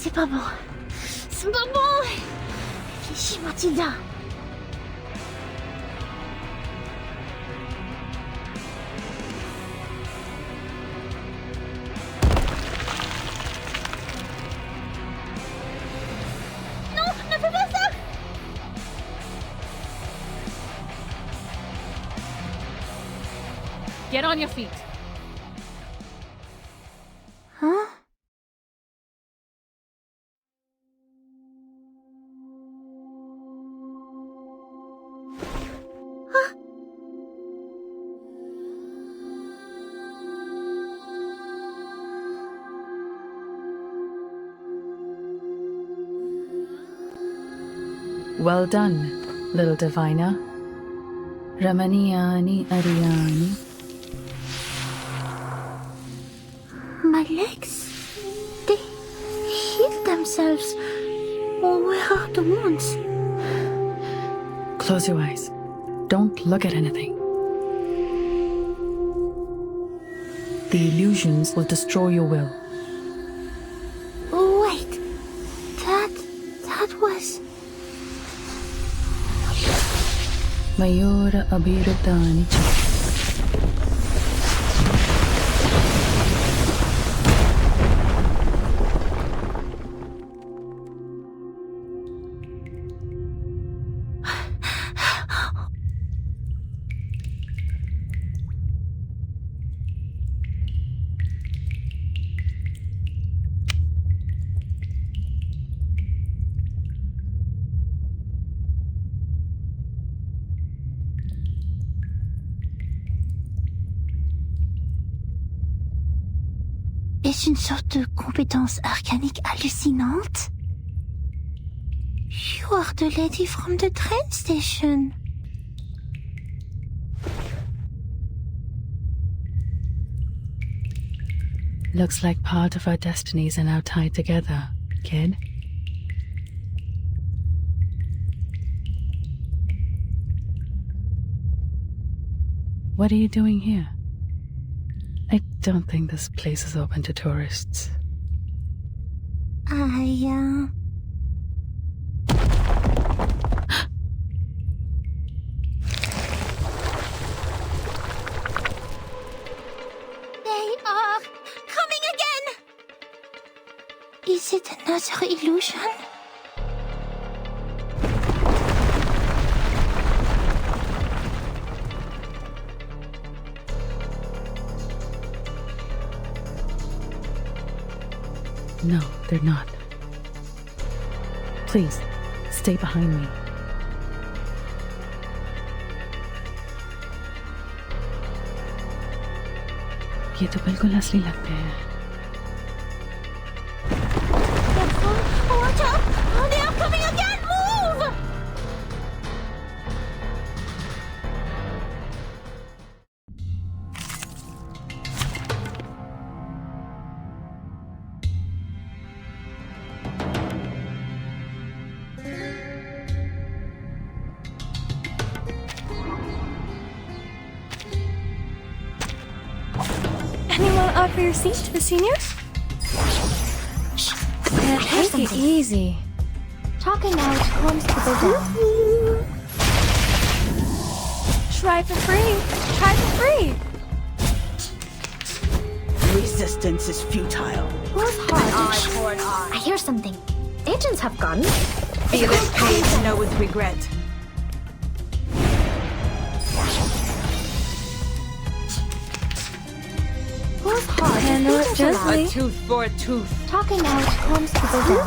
C'est pas bon. C'est pas bon. Réfléchis, Mathilda. Non, ne fais pas ça. Get on your feet. Hein? Well done, little diviner. Ramaniyani Ariani. My legs, they healed themselves. Or where are the wounds? Close your eyes. Don't look at anything. The illusions will destroy your will. Wait, that was... Mayura Abhiratani Chakra. Est-ce une sorte de compétence arcanique hallucinante? You are the lady from the train station. Looks like part of our destinies are now tied together, kid. What are you doing here? I don't think this place is open to tourists. They are coming again! Is it another illusion? No, they're not. Please, stay behind me. ये तो बिल्कुल असली लगते हैं. Watch out! Oh, they are coming again! Move! Anyone offer your seat to the seniors? Yeah, take it easy. Talking out comes to the down. Try for free. Try for free. Resistance is futile. Who's hard? I hear something. Agents have gone. Feel it pain to know with regret. Who's hard? Handle it A gently. tooth for a tooth. Talking out comes to the down.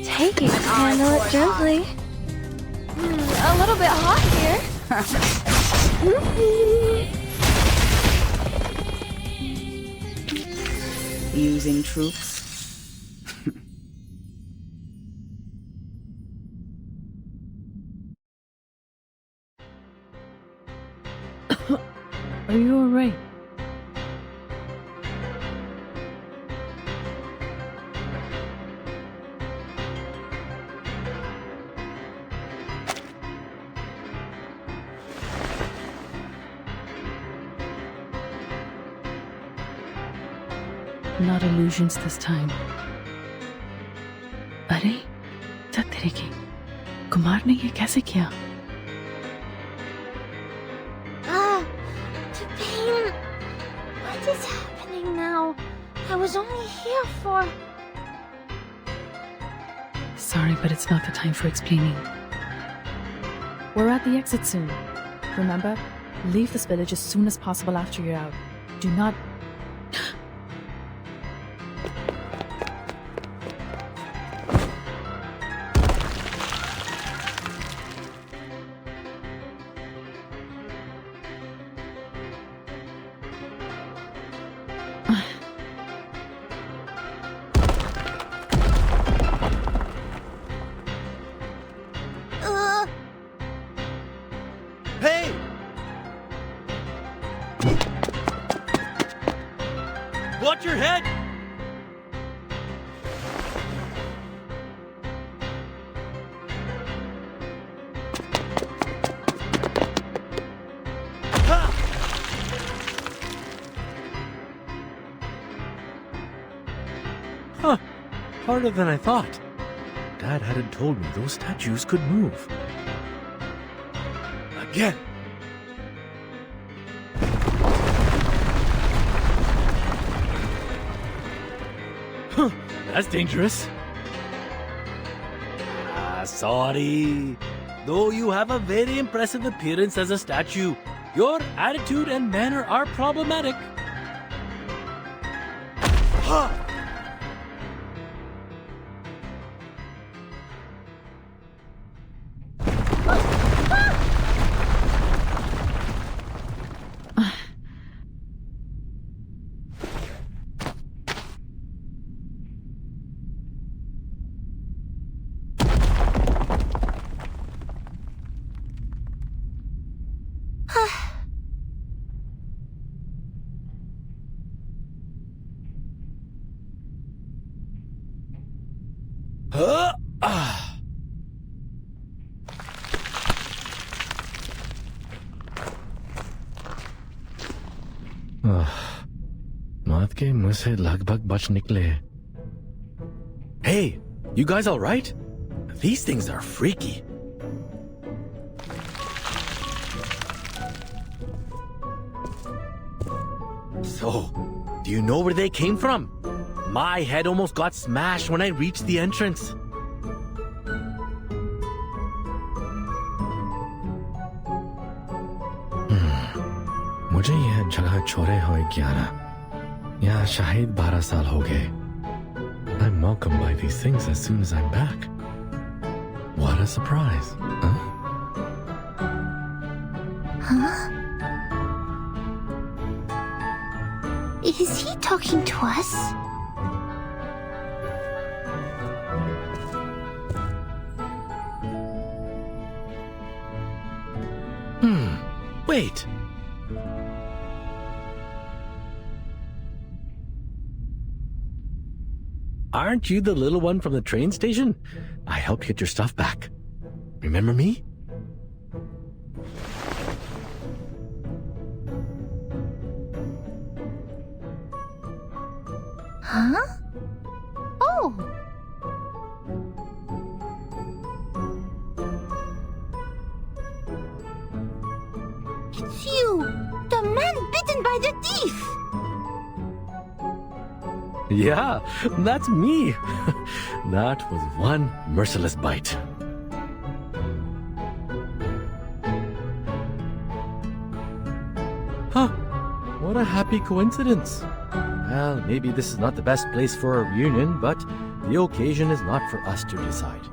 Take it. Handle it gently. A little bit hot here. Using troops. Are you alright? Not illusions this time. अरे चल तेरे की कुमार ने ये कैसे किया? The pain. What is happening now? I was only here for... Sorry, but it's not the time for explaining. We're at the exit soon. Remember, leave this village as soon as possible after you're out. Do not... Hey! Watch your head! Ha! Huh. Harder than I thought. Dad hadn't told me those statues could move. Again. Huh, that's dangerous. Sorry. Though you have a very impressive appearance as a statue, your attitude and manner are problematic. Huh. मौत के मुंह से लगभग बच निकले. Hey, you guys all right? These things are freaky. So, do you know where they came from? My head almost got smashed when I reached the entrance. मुझे यह जगह छोड़े हुए 11 या शायद 12 साल हो गए. I'm welcomed by these things as soon as I'm back. What a surprise, huh? Is he talking to us? Wait. Aren't you the little one from the train station? I helped get your stuff back. Remember me? Huh? Oh! It's you! The man bitten by the thief! Yeah, that's me. That was one merciless bite. Huh, what a happy coincidence. Well, maybe this is not the best place for a reunion, but the occasion is not for us to decide.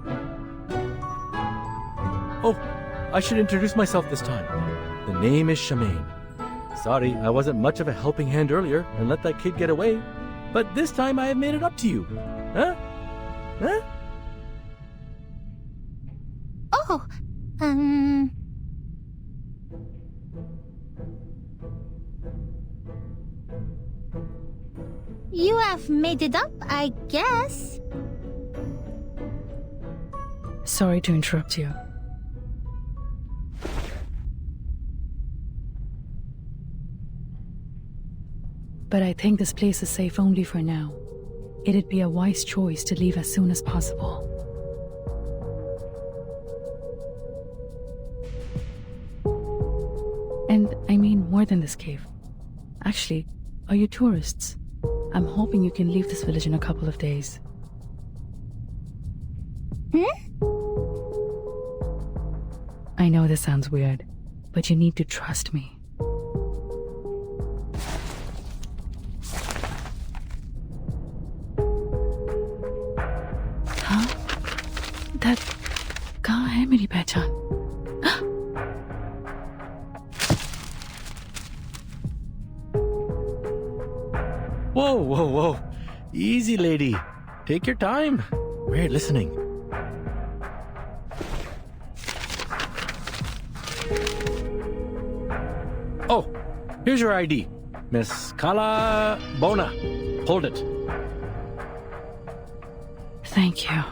Oh, I should introduce myself this time. The name is Shamaine. Sorry, I wasn't much of a helping hand earlier and let that kid get away. But this time I have made it up to you. Huh? Huh? Oh, You have made it up, I guess. Sorry to interrupt you. but I think this place is safe only for now. It'd be a wise choice to leave as soon as possible. And I mean more than this cave. Actually, are you tourists? I'm hoping you can leave this village in a couple of days. I know this sounds weird, but you need to trust me. Huh? That कहाँ है मेरी पहचान? Whoa, whoa, whoa. Easy, lady. Take your time. We're listening. Oh, here's your ID. Miss Kala Bona. Hold it. Thank you.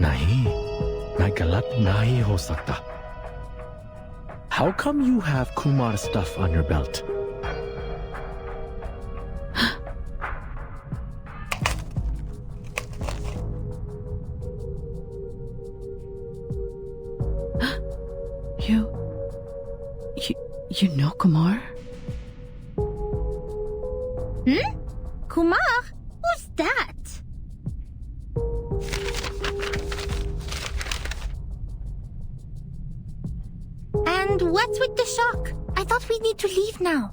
Nahi, मैं गलत नहीं हो सकता. How come you have Kumar stuff on your belt? You know Kumar? Kumar? Who's that? And what's with the shock? I thought we need to leave now.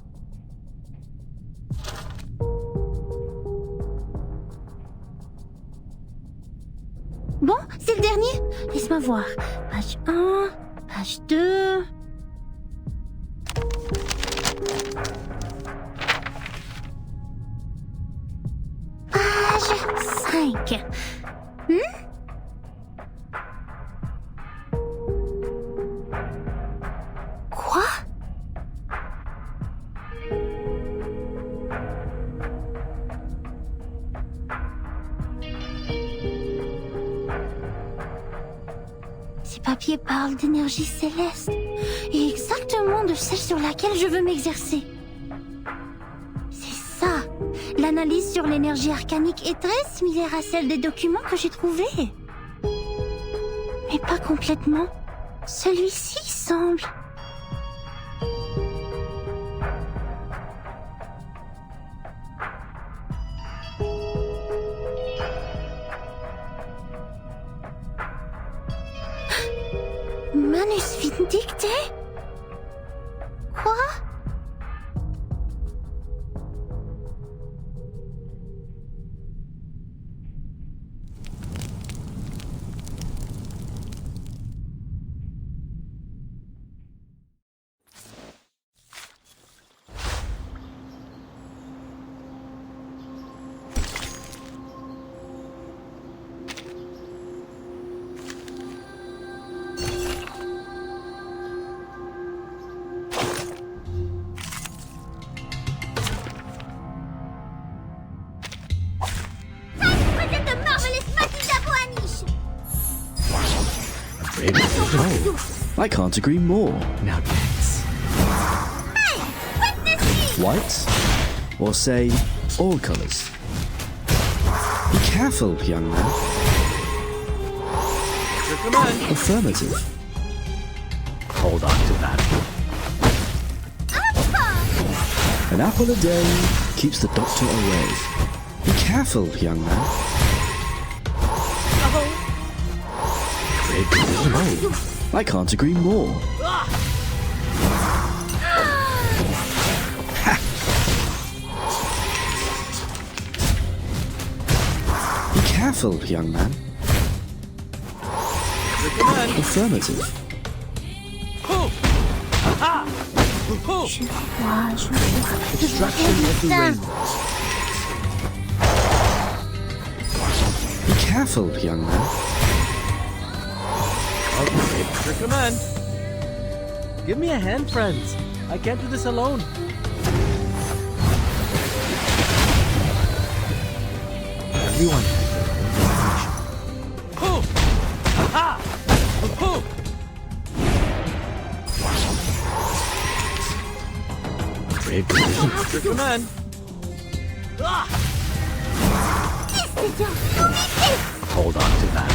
Bon, c'est le dernier. Laisse-moi voir. Page 1, page 2... Page 5. Quoi? Ces papiers parlent d'énergie céleste et exactement de celle sur laquelle je veux m'exercer. C'est ça. L'analyse sur l'énergie arcanique est très similaire à celle des documents que j'ai trouvés. Mais pas complètement. Celui-ci semble... Manus Vindicte? Quoi? Oh, I can't agree more. Now dance. Hey! Witness me! White? Or say, all colors? Be careful, young man. Your command. Affirmative. Hold on to that. An apple a day keeps the doctor away. Be careful, young man. I can't agree more. Be careful, young man. Affirmative. Extraction of the ring. Be careful, young man. Okay, your command. Give me a hand, friends. I can't do this alone. Everyone has their own definition. Hoo! Ha! Hoo! Great decision. Your command. Ah! Hold on to that.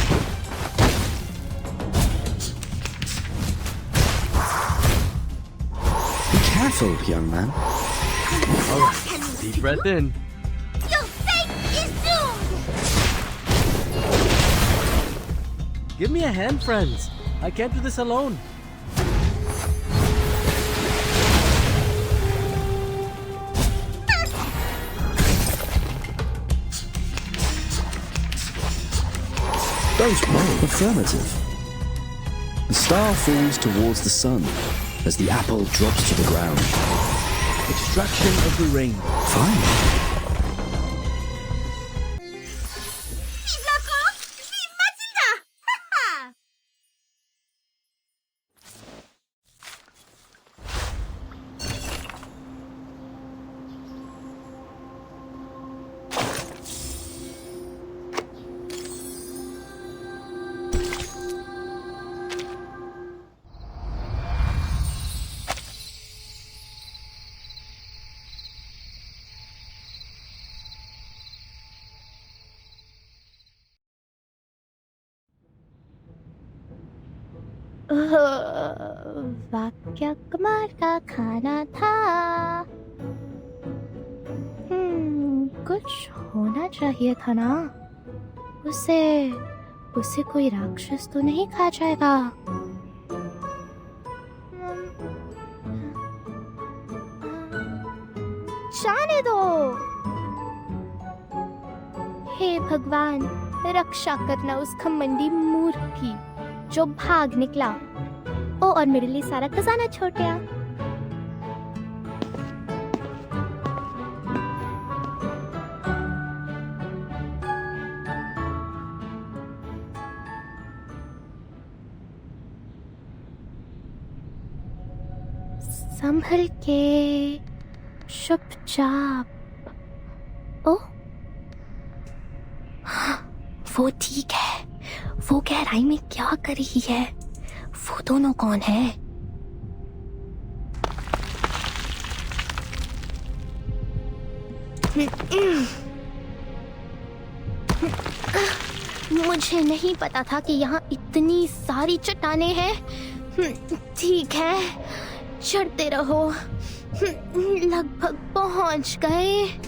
Be careful, young man. All right, deep breath in. Your fate is doomed! Give me a hand, friends. I can't do this alone. Don't worry. Affirmative. The star falls towards the sun as the apple drops to the ground. Extraction of the rain. Fine. Vive la France! Vive Matilda! Ha ha! वाक्य कमाल का खाना था। कुछ होना चाहिए था ना। उसे कोई राक्षस तो नहीं खा जाएगा। जाने दो। हे भगवान, रक्षा करना उस घमंडी मूर्ख की जो भाग निकला। ओ, और मेरे लिए सारा खजाना छोड़ गया। संभल के, चुपचाप। ओ, वो ठीक है। वो गहराई में क्या कर रही है? वो दोनों कौन है? मुझे नहीं पता था कि यहाँ इतनी सारी चट्टानें हैं। ठीक है, चढ़ते रहो। लगभग पहुंच गए।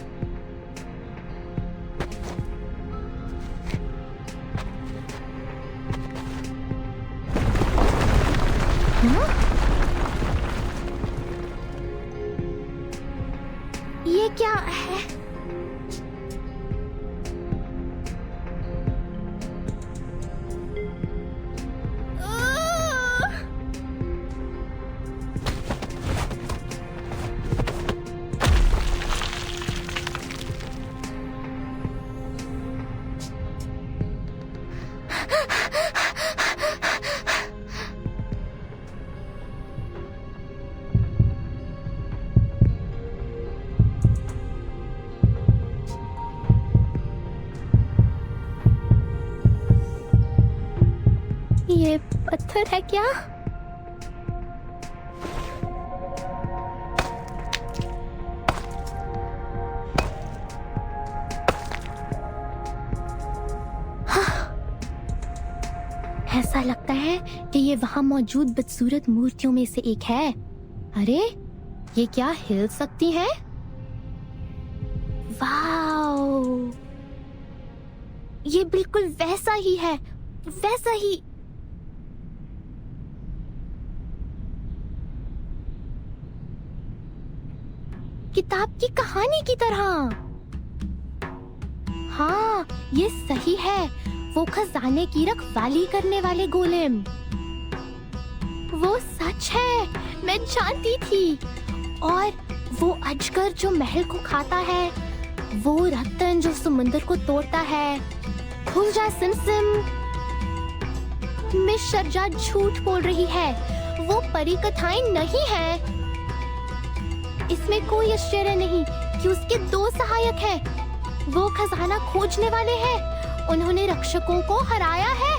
ये क्या है? ये पत्थर है क्या? ऐसा लगता है कि ये वहां मौजूद बदसूरत मूर्तियों में से एक है। अरे, ये क्या हिल सकती हैं? वाओ! ये बिल्कुल वैसा ही है, वैसा ही। किताब की कहानी की तरह। हाँ, ये सही है। वो खजाने की रखवाली करने वाले गोलेम। वो सच है, मैं जानती थी। और वो अजगर जो महल को खाता है, वो रत्न जो समुंदर को तोड़ता है। खुल जा सिम सिम। मिस शर्जा झूठ बोल रही है। वो परी कथाएं नहीं है। इसमें कोई आश्चर्य नहीं कि उसके 2 सहायक हैं। वो खजाना खोजने वाले हैं। उन्होंने रक्षकों को हराया है।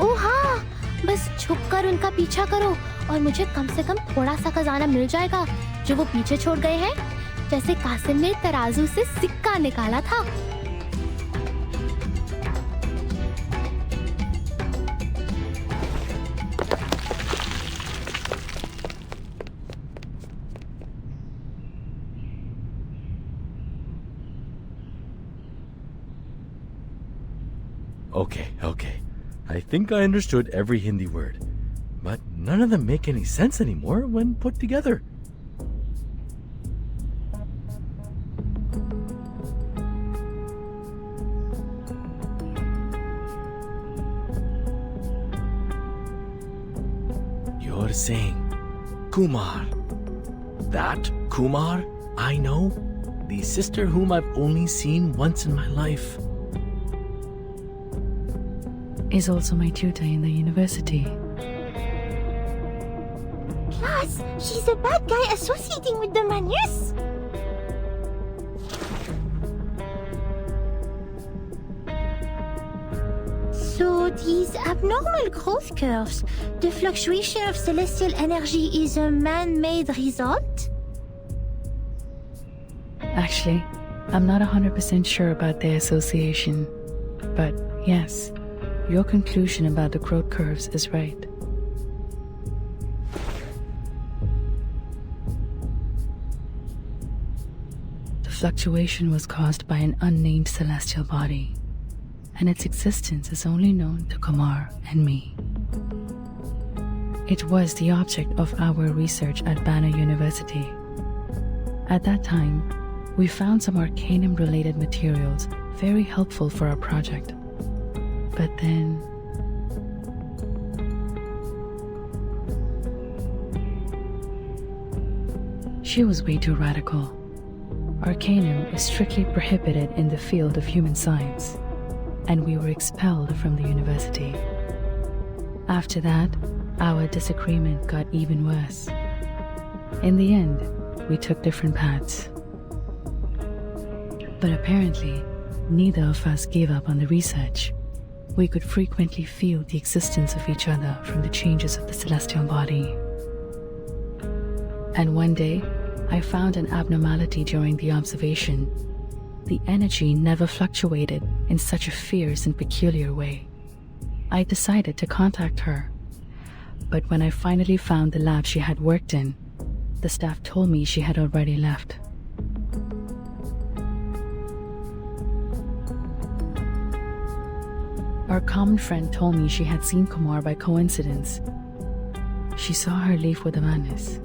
ओह हाँ, बस झुककर उनका पीछा करो और मुझे कम से कम थोड़ा सा खजाना मिल जाएगा जो वो पीछे छोड़ गए हैं, जैसे कासिम ने तराजू से सिक्का निकाला था। Okay. I think I understood every Hindi word, but none of them make any sense anymore when put together. You're saying Kumar. That Kumar I know? The sister whom I've only seen once in my life. Is also my tutor in the university. Plus, she's a bad guy associating with the Maniers. So these abnormal growth curves, the fluctuation of celestial energy is a man-made result? Actually, I'm not 100% sure about their association. But yes, your conclusion about the growth curves is right. The fluctuation was caused by an unnamed celestial body, and its existence is only known to Kumar and me. It was the object of our research at Banner University. At that time, we found some arcanum-related materials very helpful for our project. But then... she was way too radical. Arcanum is strictly prohibited in the field of human science, and we were expelled from the university. After that, our disagreement got even worse. In the end, we took different paths. But apparently, neither of us gave up on the research. We could frequently feel the existence of each other from the changes of the celestial body. And one day, I found an abnormality during the observation. The energy never fluctuated in such a fierce and peculiar way. I decided to contact her. But when I finally found the lab she had worked in, the staff told me she had already left. Our common friend told me she had seen Kumar by coincidence. She saw her leave with Amanis.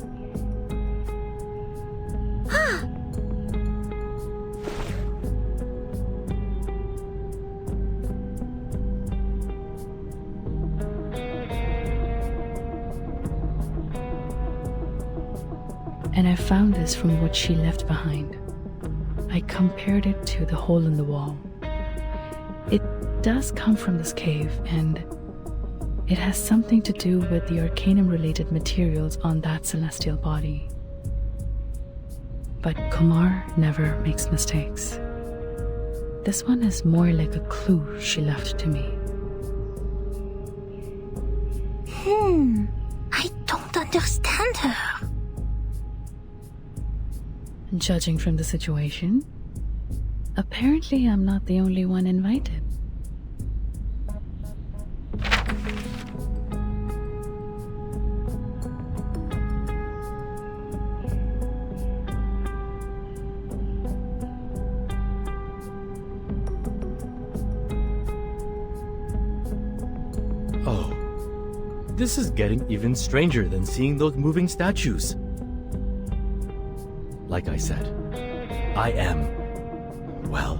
And I found this from what she left behind. I compared it to the hole in the wall. It does come from this cave, and it has something to do with the arcanum-related materials on that celestial body. But Kumar never makes mistakes. This one is more like a clue she left to me. I don't understand her. Judging from the situation, apparently I'm not the only one invited. Oh, this is getting even stranger than seeing those moving statues. Like I said, I am, well,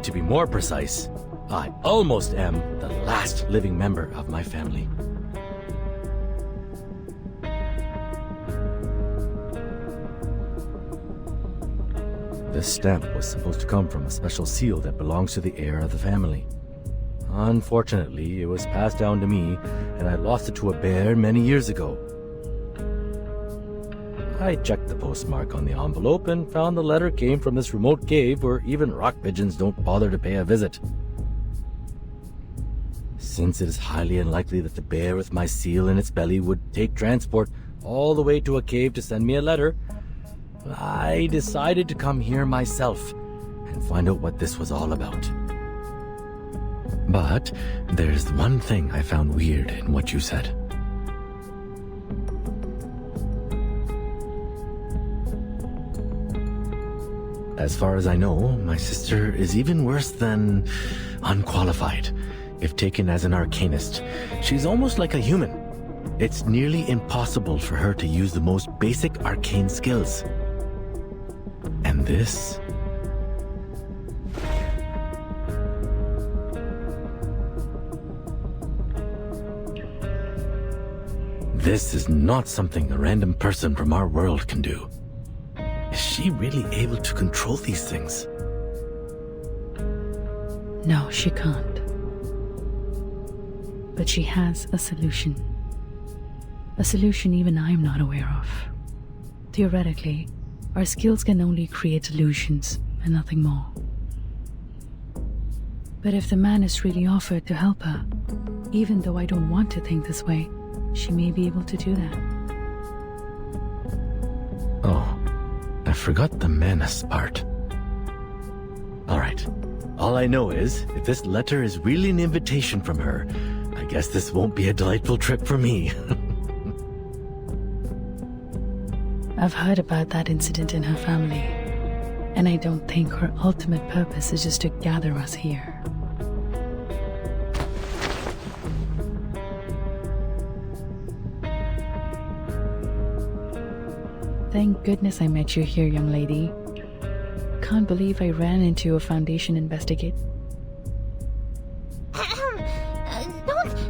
to be more precise, I almost am the last living member of my family. The This stamp was supposed to come from a special seal that belongs to the heir of the family. Unfortunately, it was passed down to me, and I lost it to a bear many years ago. I checked the postmark on the envelope and found the letter came from this remote cave where even rock pigeons don't bother to pay a visit. Since it is highly unlikely that the bear with my seal in its belly would take transport all the way to a cave to send me a letter, I decided to come here myself and find out what this was all about. But there's one thing I found weird in what you said. As far as I know, my sister is even worse than unqualified. If taken as an arcanist, she's almost like a human. It's nearly impossible for her to use the most basic arcane skills. And this? This is not something a random person from our world can do. Is she really able to control these things? No, she can't. But she has a solution. A solution even I'm not aware of. Theoretically, our skills can only create illusions and nothing more. But if the man is really offered to help her, even though I don't want to think this way, she may be able to do that. Oh, I forgot the menace part. Alright, all I know is, if this letter is really an invitation from her, I guess this won't be a delightful trip for me. I've heard about that incident in her family, and I don't think her ultimate purpose is just to gather us here. Thank goodness I met you here, young lady. Can't believe I ran into a Foundation investigate.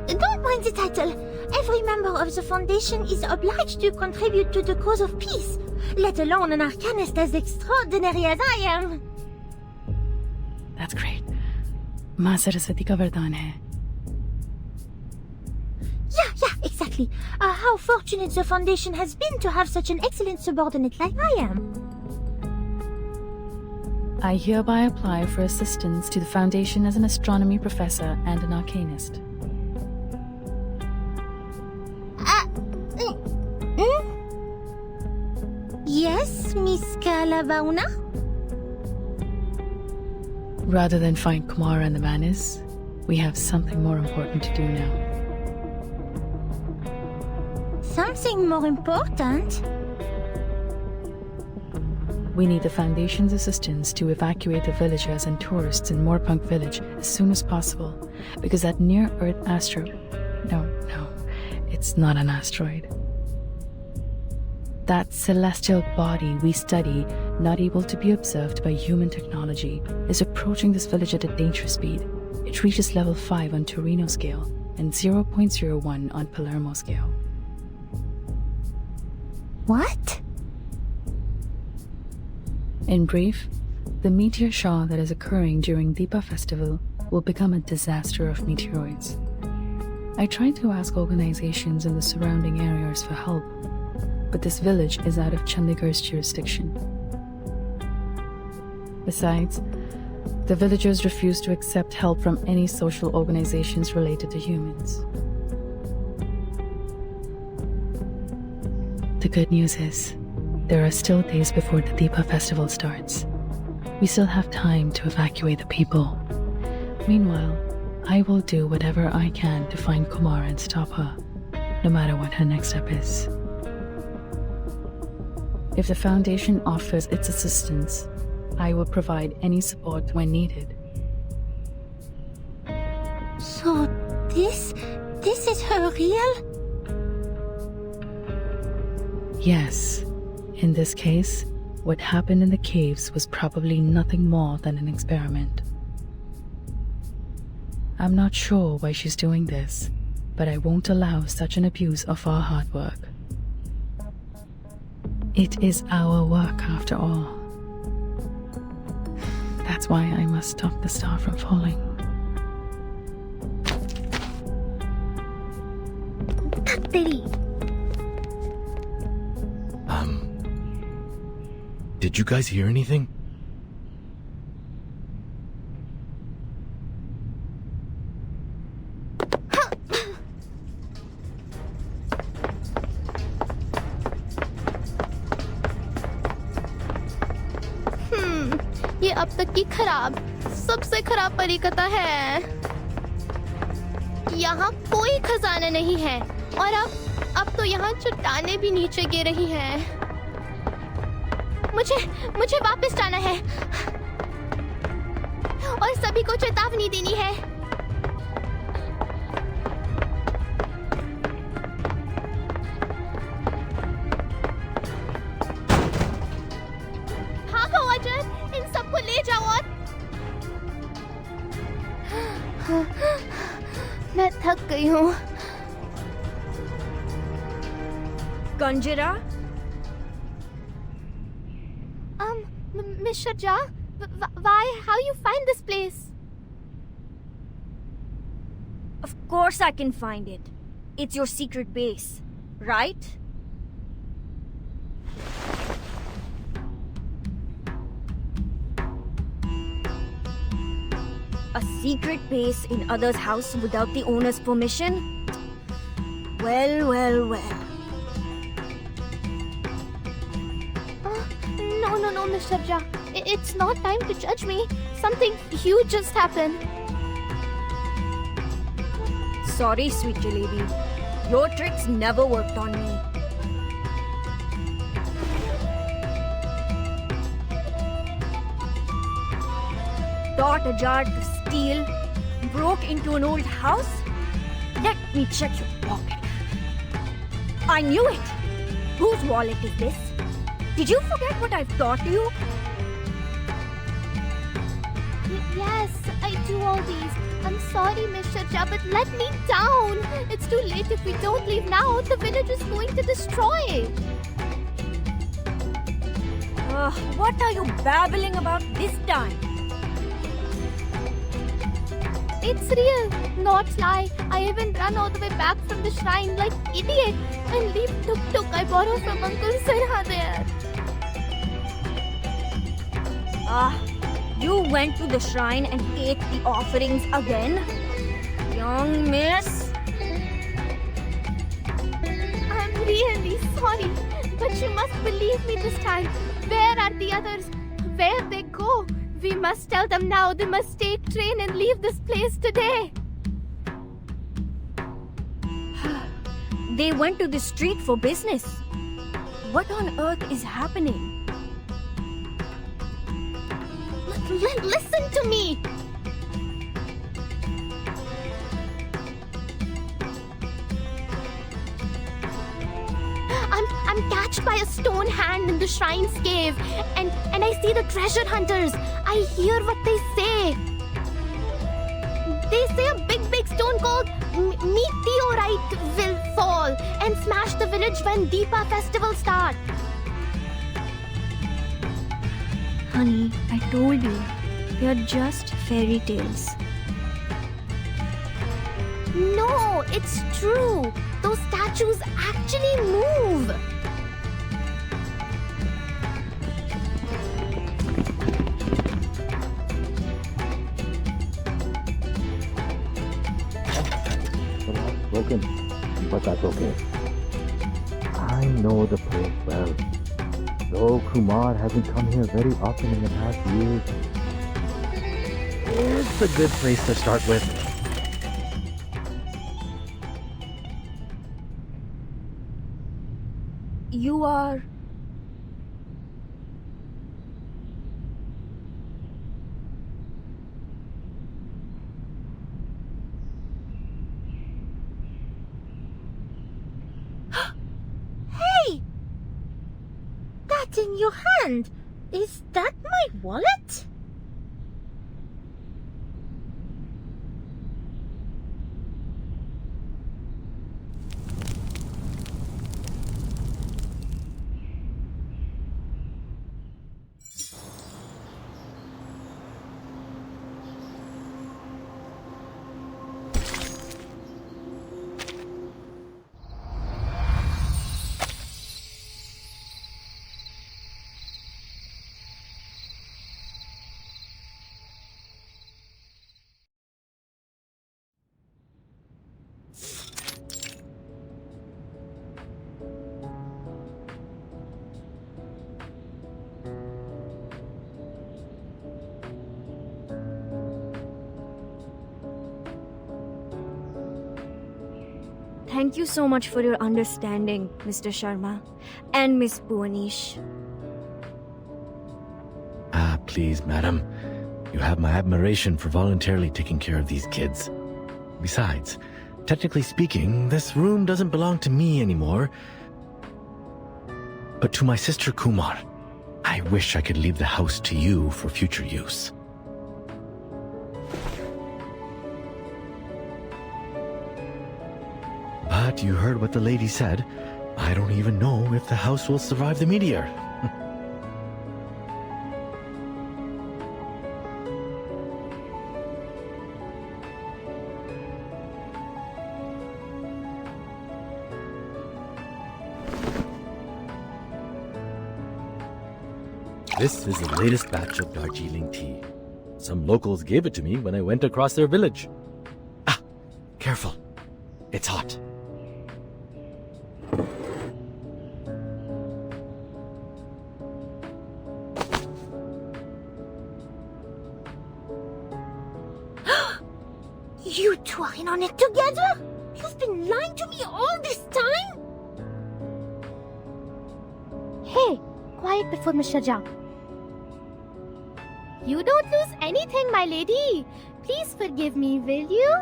Don't mind the title. Every member of the Foundation is obliged to contribute to the cause of peace, let alone an arcanist as extraordinary as I am. That's great. Maa Saraswati ka vardaan hai. Yeah, exactly. How fortunate the Foundation has been to have such an excellent subordinate like I am. I hereby apply for assistance to the Foundation as an astronomy professor and an arcanist. Yes, Miss Calabauna? Rather than find Kumar and the Manis, we have something more important to do now. Something more important? We need the Foundation's assistance to evacuate the villagers and tourists in Mor Pankh village as soon as possible, because that near-Earth asteroid... No, it's not an asteroid. That celestial body we study, not able to be observed by human technology, is approaching this village at a dangerous speed. It reaches level 5 on Torino scale and 0.01 on Palermo scale. What? In brief, the meteor shower that is occurring during Deepa festival will become a disaster of meteoroids. I tried to ask organizations in the surrounding areas for help, but this village is out of Chandigarh's jurisdiction. Besides, the villagers refuse to accept help from any social organizations related to humans. The good news is, there are still days before the Deepa festival starts. We still have time to evacuate the people. Meanwhile, I will do whatever I can to find Kumar and stop her, no matter what her next step is. If the Foundation offers its assistance, I will provide any support when needed. So, this is her real? Yes. In this case, what happened in the caves was probably nothing more than an experiment. I'm not sure why she's doing this, but I won't allow such an abuse of our hard work. It is our work after all. That's why I must stop the star from falling. Did you guys hear anything? ये अब तक की सबसे खराब परिकथा है। यहाँ कोई खजाना नहीं है और अब तो यहाँ चट्टानें भी नीचे गिर रही हैं। मुझे वापस जाना है और सभी को चेतावनी देनी है। भागो अजय, इन सबको ले जाओ और मैं थक गई हूँ। Conjurer? Miss Sharja, why? How you find this place? Of course I can find it. It's your secret base, right? A secret base in others' house without the owner's permission? Well, well, well. No, Miss Sharja. It's not time to judge me. Something huge just happened. Sorry, sweet jalebi. Your tricks never worked on me. Thought ajar to steal, broke into an old house? Let me check your pocket. I knew it! Whose wallet is this? Did you forget what I've taught you? Yes, I do all these. I'm sorry, Miss Sharja, but let me down. It's too late. If we don't leave now, the village is going to destroy. What are you babbling about this time? It's real, not lie. I even ran all the way back from the shrine like idiot and leave tuk-tuk I borrowed from Uncle Sirha there. You went to the shrine and ate the offerings again? Young miss? I'm really sorry, but you must believe me this time. Where are the others? Where they go? We must tell them now. They must take train and leave this place today. They went to the street for business. What on earth is happening? Listen to me. I'm catched by a stone hand in the shrine's cave, and I see the treasure hunters. I hear what they say. They say a big stone called meteorite will fall and smash the village when Deepa festival starts. Honey, I told you, they're just fairy tales. No, it's true. Those statues actually move. Broken, but that's okay. I know the place well. Though Kumar hasn't come here very often in the past years, it's a good place to start with. You are... Hey! That in your hand, is that my wallet? Thank you so much for your understanding, Mr. Sharma and Miss Bhuwanish. Ah, please, madam. You have my admiration for voluntarily taking care of these kids. Besides, technically speaking, this room doesn't belong to me anymore, but to my sister Kumar. I wish I could leave the house to you for future use. But you heard what the lady said. I don't even know if the house will survive the meteor. This is the latest batch of Darjeeling tea. Some locals gave it to me when I went across their village. Ah, careful. It's hot. You two are in on it together? You've been lying to me all this time? Hey, quiet before Mr. Jha. You don't lose anything, my lady. Please forgive me, will you?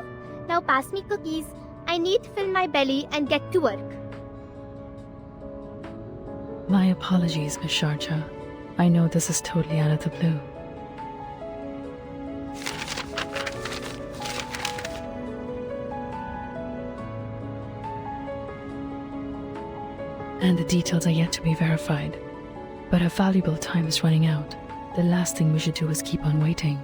Now pass me cookies. I need to fill my belly and get to work. My apologies, Miss Sharjah. I know this is totally out of the blue. And the details are yet to be verified. But our valuable time is running out. The last thing we should do is keep on waiting.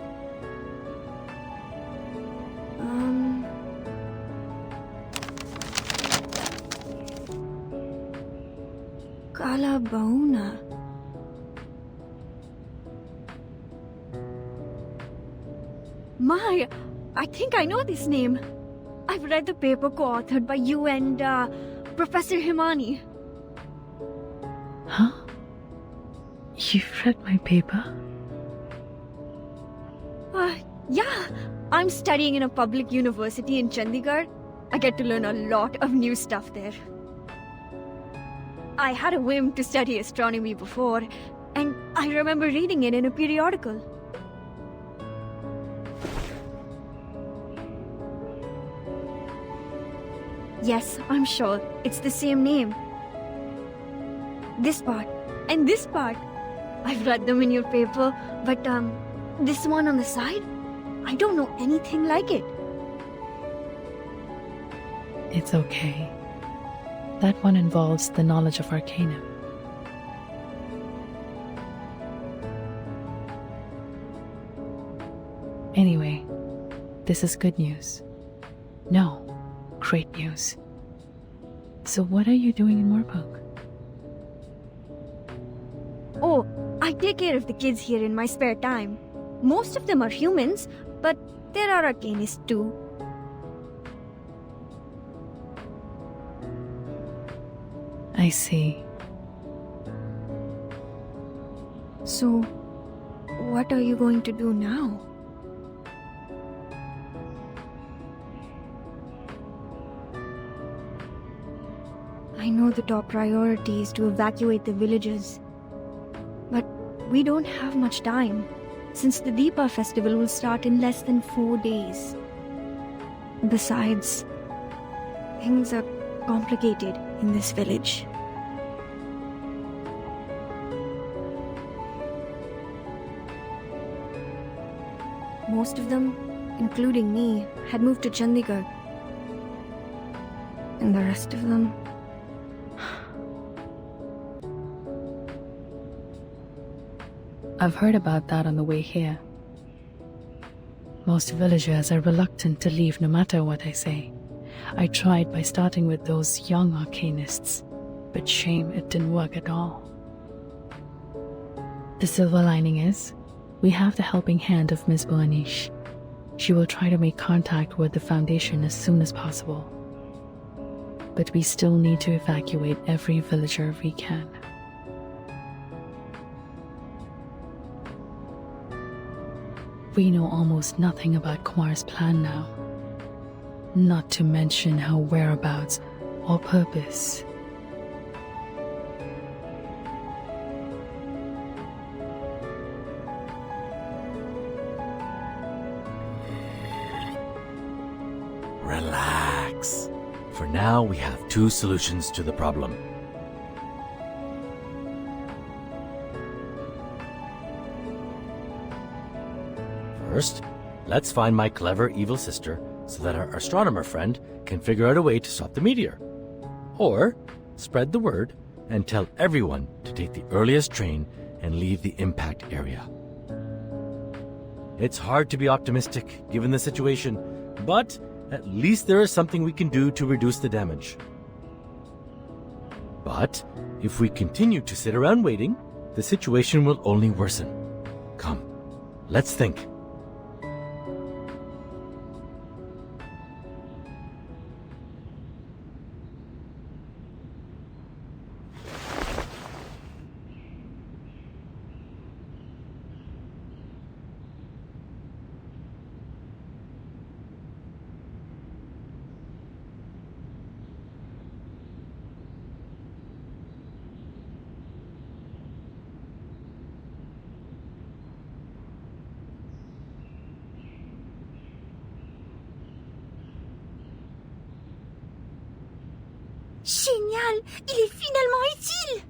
Kala Bauna. My, I think I know this name. I've read the paper co-authored by you and Professor Himani. Huh? You've read my paper? Yeah, I'm studying in a public university in Chandigarh. I get to learn a lot of new stuff there. I had a whim to study astronomy before, and I remember reading it in a periodical. Yes, I'm sure. It's the same name. This part and this part. I've read them in your paper, but this one on the side, I don't know anything like it. It's okay. That one involves the knowledge of Arcanum. Anyway, this is good news. No, great news. So what are you doing in Mor Pankh? Oh, I take care of the kids here in my spare time. Most of them are humans, but there are arcanists too. I see. So, what are you going to do now? I know the top priority is to evacuate the villages. But we don't have much time, since the Deepa festival will start in less than 4 days. Besides, things are complicated in this village. Most of them, including me, had moved to Chandigarh. And the rest of them... I've heard about that on the way here. Most villagers are reluctant to leave no matter what I say. I tried by starting with those young arcanists, but shame it didn't work at all. The silver lining is, we have the helping hand of Miss Bhuwanish. She will try to make contact with the Foundation as soon as possible. But we still need to evacuate every villager we can. We know almost nothing about Kumar's plan now. Not to mention her whereabouts or purpose. Relax. For now, we have two solutions to the problem. First, let's find my clever evil sister so that our astronomer friend can figure out a way to stop the meteor. Or spread the word and tell everyone to take the earliest train and leave the impact area. It's hard to be optimistic given the situation, but at least there is something we can do to reduce the damage. But if we continue to sit around waiting, the situation will only worsen. Come, let's think. Génial! Il est finalement utile!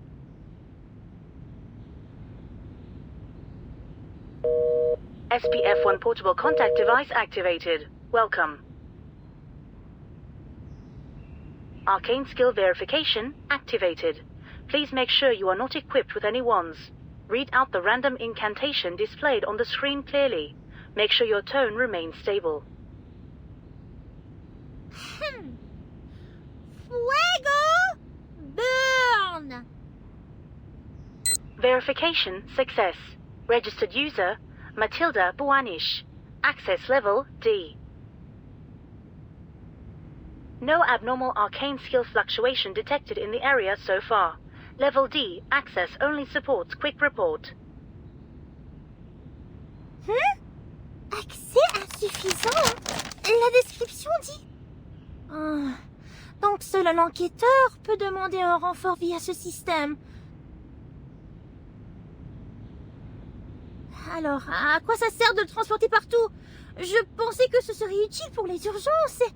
SPF-1 portable contact device activated. Welcome. Arcane skill verification activated. Please make sure you are not equipped with any wands. Read out the random incantation displayed on the screen clearly. Make sure your tone remains stable. Fuego! Burn! Verification success. Registered user, Matilda Buanish. Access level D. No abnormal arcane skill fluctuation detected in the area so far. Level D, access only supports quick report. Accès insuffisant? La description dit... donc seul un enquêteur peut demander un renfort via ce système. Alors, à quoi ça sert de le transporter partout? Je pensais que ce serait utile pour les urgences et...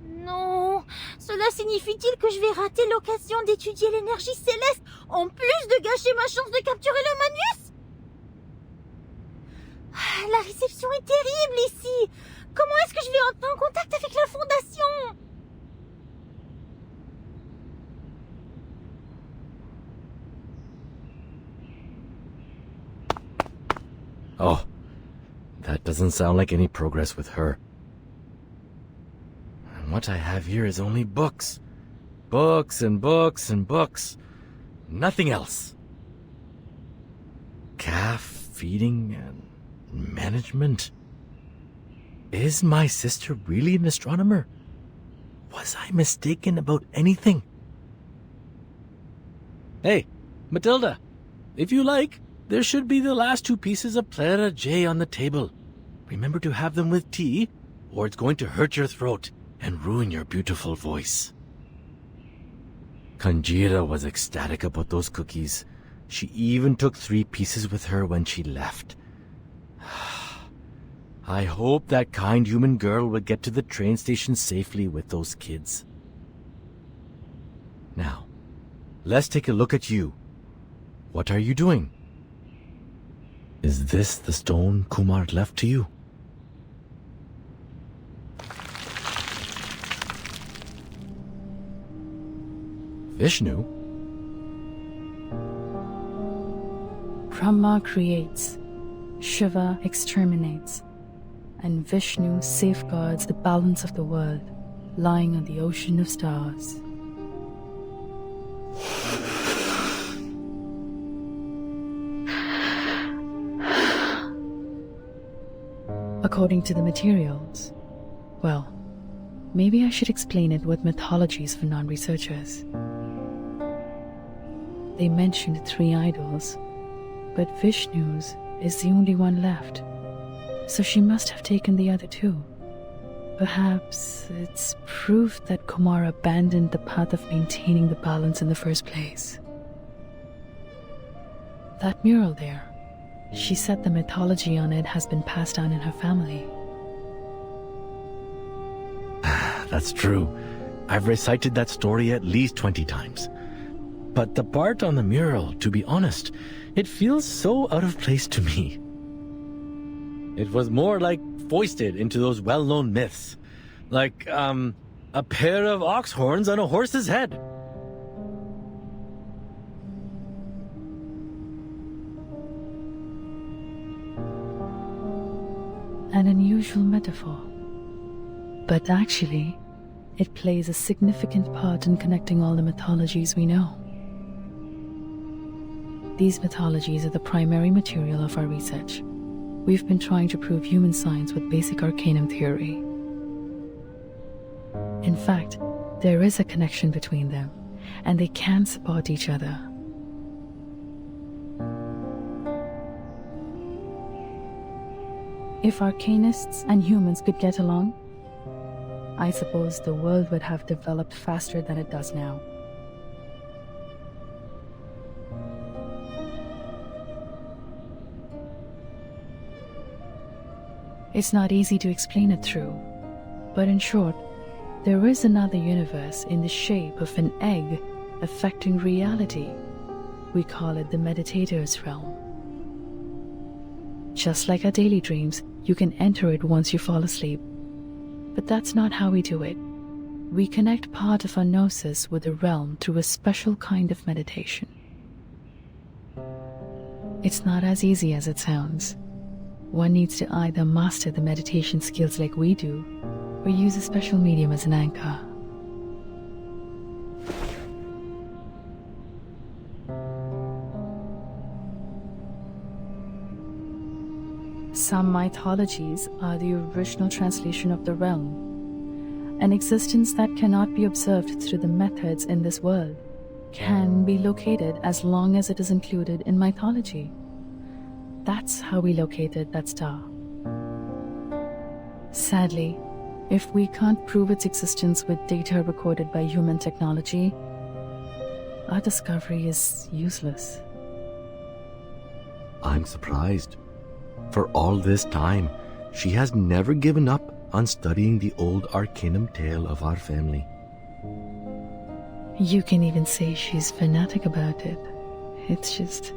Non, cela signifie-t-il que je vais rater l'occasion d'étudier l'énergie céleste en plus de gâcher ma chance de capturer le Manus? La réception est terrible ici. Comment est-ce que je vais entrer en contact avec la Fondation? Oh, that doesn't sound like any progress with her. And what I have here is only books. Books and books and books. Nothing else. Calf feeding and management. Is my sister really an astronomer? Was I mistaken about anything? Hey, Matilda, if you like, there should be the last two pieces of Plera J on the table. Remember to have them with tea, or it's going to hurt your throat and ruin your beautiful voice. Kanjira was ecstatic about those cookies. She even took 3 pieces with her when she left. I hope that kind human girl will get to the train station safely with those kids. Now, let's take a look at you. What are you doing? Is this the stone Kumar left to you? Vishnu? Brahma creates, Shiva exterminates, and Vishnu safeguards the balance of the world, lying on the ocean of stars. According to the materials, well, maybe I should explain it with mythologies for non-researchers. They mentioned 3 idols, but Vishnu's is the only one left, so she must have taken the other 2. Perhaps it's proof that Kumar abandoned the path of maintaining the balance in the first place. That mural there, she said the mythology on it has been passed down in her family. That's true. I've recited that story at least 20 times. But the part on the mural, to be honest, it feels so out of place to me. It was more like foisted into those well-known myths. Like, a pair of ox horns on a horse's head. An unusual metaphor. But actually, it plays a significant part in connecting all the mythologies we know. These mythologies are the primary material of our research. We've been trying to prove human science with basic arcanum theory. In fact, there is a connection between them, and they can support each other. If arcanists and humans could get along, I suppose the world would have developed faster than it does now. It's not easy to explain it through, but in short, there is another universe in the shape of an egg affecting reality. We call it the meditator's realm. Just like our daily dreams, you can enter it once you fall asleep. But that's not how we do it. We connect part of our gnosis with the realm through a special kind of meditation. It's not as easy as it sounds. One needs to either master the meditation skills like we do, or use a special medium as an anchor. Some mythologies are the original translation of the realm. An existence that cannot be observed through the methods in this world can be located as long as it is included in mythology. That's how we located that star. Sadly, if we can't prove its existence with data recorded by human technology, our discovery is useless. I'm surprised. For all this time, she has never given up on studying the old arcanum tale of our family. You can even say she's fanatic about it. It's just...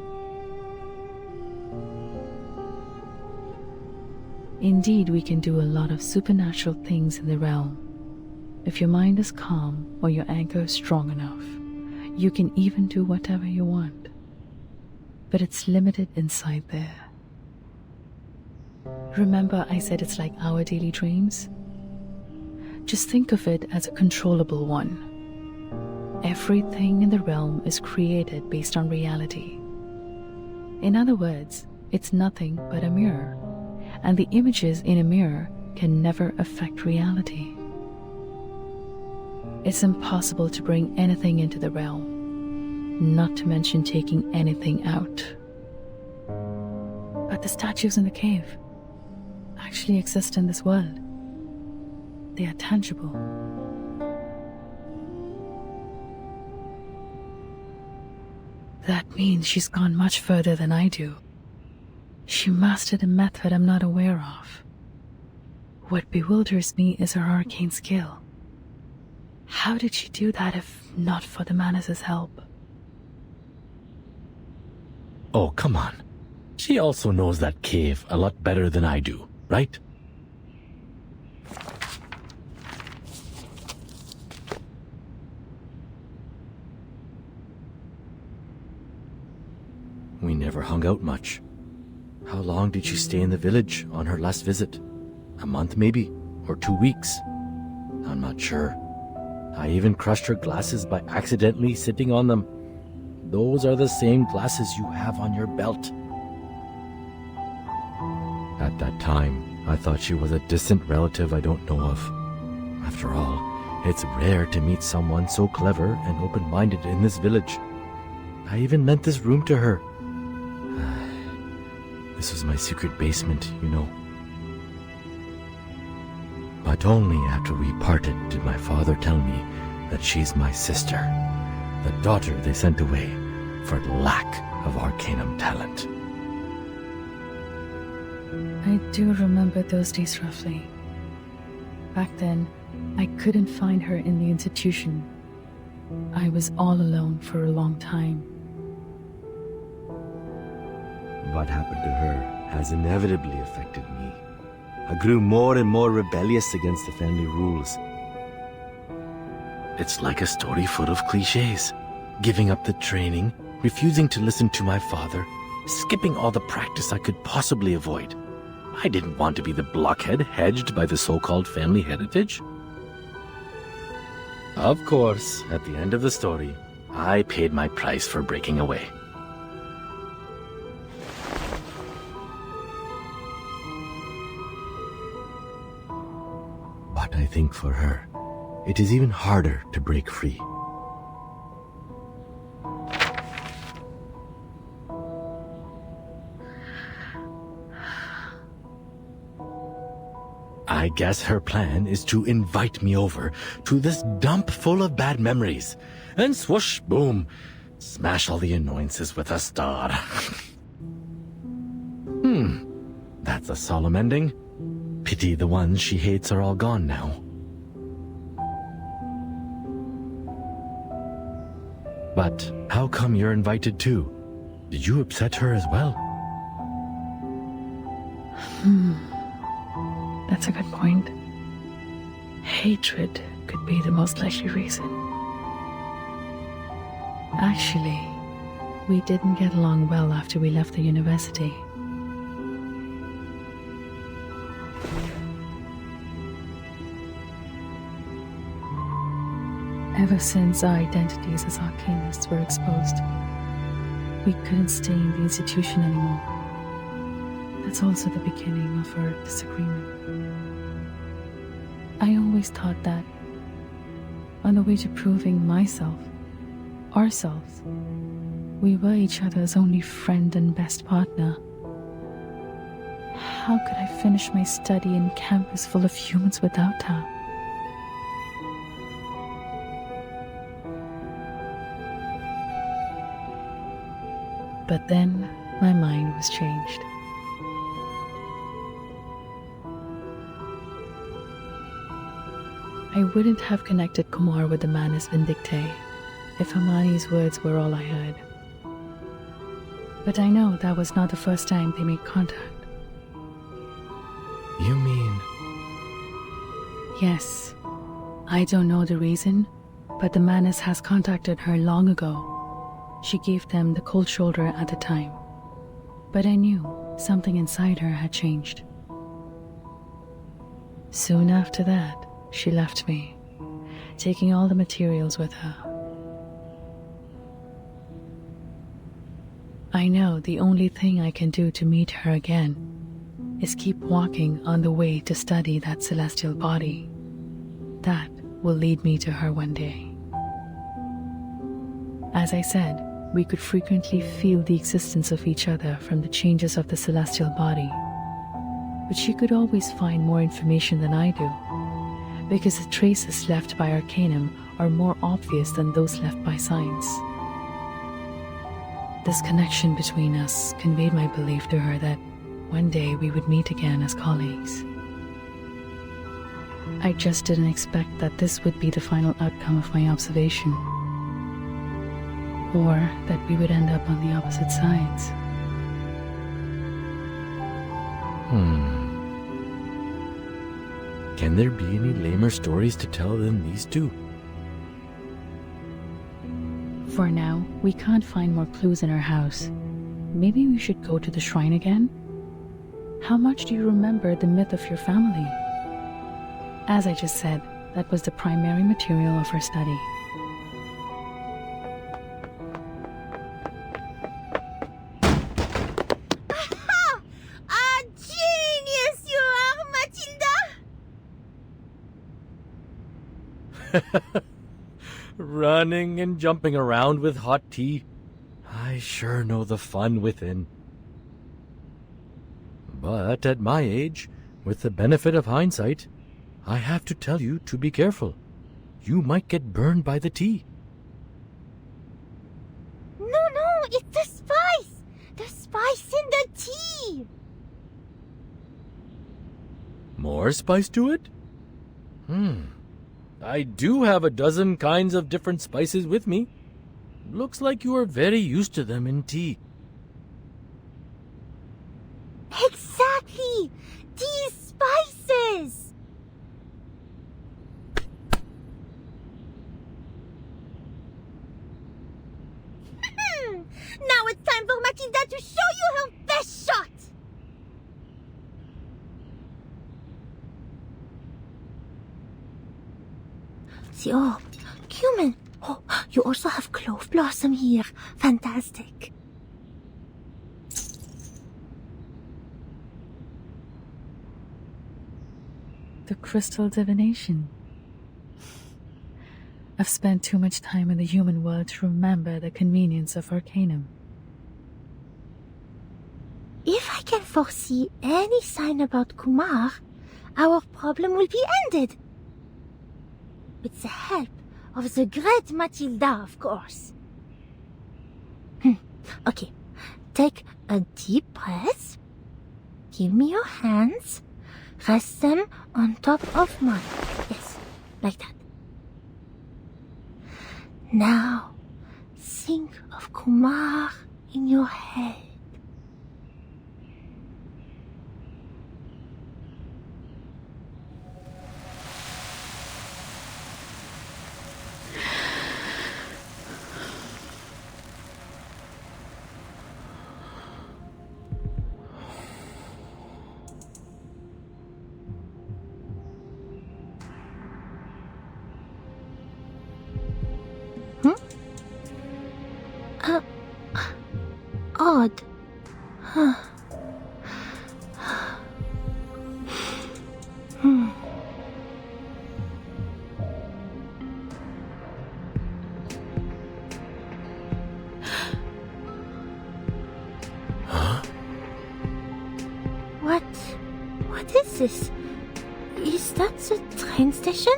Indeed, we can do a lot of supernatural things in the realm. If your mind is calm or your anchor is strong enough, you can even do whatever you want. But it's limited inside there. Remember I said it's like our daily dreams? Just think of it as a controllable one. Everything in the realm is created based on reality. In other words, it's nothing but a mirror, and the images in a mirror can never affect reality. It's impossible to bring anything into the realm, not to mention taking anything out. But the statues in the cave actually exist in this world. They are tangible. That means she's gone much further than I do. She mastered a method I'm not aware of. What bewilders me is her arcane skill. How did she do that if not for the Manus' help? Oh, come on. She also knows that cave a lot better than I do, right? We never hung out much. How long did she stay in the village on her last visit? A month maybe? Or 2 weeks? I'm not sure. I even crushed her glasses by accidentally sitting on them. Those are the same glasses you have on your belt. At that time, I thought she was a distant relative I don't know of. After all, it's rare to meet someone so clever and open-minded in this village. I even lent this room to her. This was my secret basement, you know. But only after we parted did my father tell me that she's my sister, the daughter they sent away for lack of arcanum talent. I do remember those days roughly. Back then, I couldn't find her in the institution. I was all alone for a long time. What happened to her has inevitably affected me. I grew more and more rebellious against the family rules. It's like a story full of cliches. Giving up the training, refusing to listen to my father, skipping all the practice I could possibly avoid. I didn't want to be the blockhead hedged by the so-called family heritage. Of course, at the end of the story, I paid my price for breaking away. But I think for her, it is even harder to break free. I guess her plan is to invite me over to this dump full of bad memories, and swoosh, boom, smash all the annoyances with a star. That's a solemn ending. Pity the ones she hates are all gone now. But how come you're invited too? Did you upset her as well? That's a good point. Hatred could be the most likely reason. Actually, we didn't get along well after we left the university. Ever since our identities as arcanists were exposed, we couldn't stay in the institution anymore. That's also the beginning of our disagreement. I always thought that, on the way to proving myself, ourselves, we were each other's only friend and best partner. How could I finish my study in campus full of humans without her? But then my mind was changed. I wouldn't have connected Kumar with the Manus Vindictae if Hermione's words were all I heard. But I know that was not the first time they made contact. You mean... Yes. I don't know the reason, but the Manus has contacted her long ago. She gave them the cold shoulder at the time. But I knew something inside her had changed. Soon after that, she left me, taking all the materials with her. I know the only thing I can do to meet her again is keep walking on the way to study that celestial body. That will lead me to her one day. As I said, we could frequently feel the existence of each other from the changes of the celestial body. But she could always find more information than I do, because the traces left by Arcanum are more obvious than those left by science. This connection between us conveyed my belief to her that one day we would meet again as colleagues. I just didn't expect that this would be the final outcome of my observation, or that we would end up on the opposite sides. Can there be any lamer stories to tell than these two? For now, we can't find more clues in our house. Maybe we should go to the shrine again? How much do you remember the myth of your family? As I just said, that was the primary material of our study. Running and jumping around with hot tea. I sure know the fun within. But at my age, with the benefit of hindsight, I have to tell you to be careful. You might get burned by the tea. No, it's the spice! The spice in the tea! More spice to it? I do have a dozen kinds of different spices with me. Looks like you are very used to them in tea. Exactly! These spices! Now it's time for Matilda to show you her best shot! The orb. Cumin. Oh, you also have clove blossom here. Fantastic. The crystal divination. I've spent too much time in the human world to remember the convenience of Arcanum. If I can foresee any sign about Kumar, our problem will be ended. With the help of the great Matilda, of course. Okay, take a deep breath. Give me your hands. Rest them on top of mine. Yes, like that. Now, think of Kumar in your head. Odd. Huh. What is this? Is that the train station?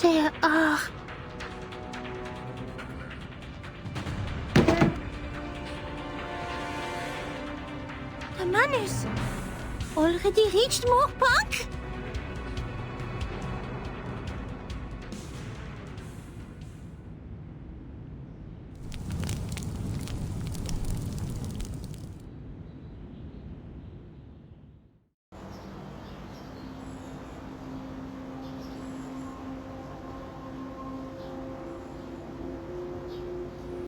There are... The man is already reached Mor Pankh?